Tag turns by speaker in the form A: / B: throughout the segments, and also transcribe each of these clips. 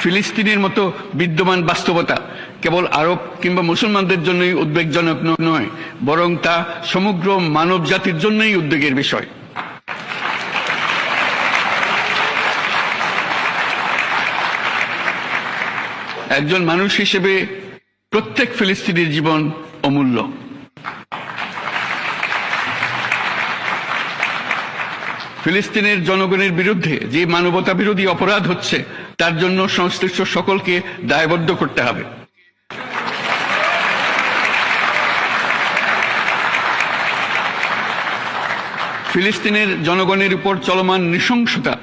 A: ফিলিস্তিনের মতো বিদ্যমান বাস্তবতা কেবল আরব কিংবা মুসলমানদের জন্যই উদ্বেগজনক নয়, বরং তা সমগ্র মানব জাতির জন্যই উদ্বেগের বিষয়। একজন মানুষ হিসেবে প্রত্যেক ফিলিস্তিনির জীবন অমূল্য। ফিলিস্তিনের জনগণের বিরুদ্ধে যে মানবতা বিরোধী অপরাধ হচ্ছে তার জন্য সংশ্লিষ্ট সকলকে দায়বদ্ধ করতে হবে। ফিলিস্তিনের জনগণের উপর চলমান নৃশংসতা,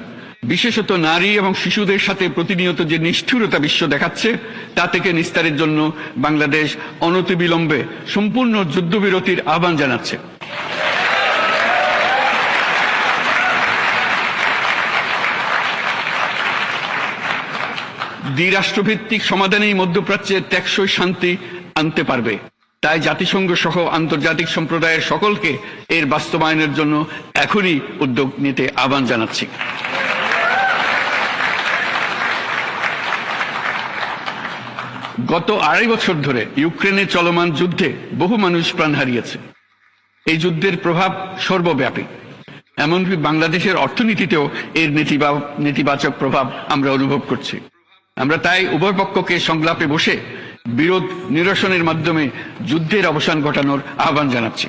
A: বিশেষত নারী এবং শিশুদের সাথে প্রতিনিয়ত যে নিষ্ঠুরতা বিশ্ব দেখাচ্ছে, তা থেকে নিস্তারের জন্য বাংলাদেশ অনতিবিলম্বে সম্পূর্ণ যুদ্ধবিরতির আহ্বান জানাচ্ছে। দ্বিরাষ্ট্রভিত্তিক সমাধানেই মধ্যপ্রাচ্যে টেকসই শান্তি আনতে পারবে। তাই জাতিসংঘ সহ আন্তর্জাতিক সম্প্রদায়ের সকলকে এর বাস্তবায়নের জন্য এখনই উদ্যোগ নিতে আহ্বান জানাচ্ছি। গত 2.5 বছর ধরে ইউক্রেনে চলমান যুদ্ধে বহু মানুষ প্রাণ হারিয়েছে। এই যুদ্ধের প্রভাব সর্বব্যাপী, এমনকি বাংলাদেশের অর্থনীতিতেও এর নেতিবাচক প্রভাব আমরা অনুভব করছি। আমরা তাই উভয় পক্ষকে সংলাপে বসে বিরোধ নিরসনের মাধ্যমে যুদ্ধের অবসান ঘটানোর আহ্বান জানাচ্ছি।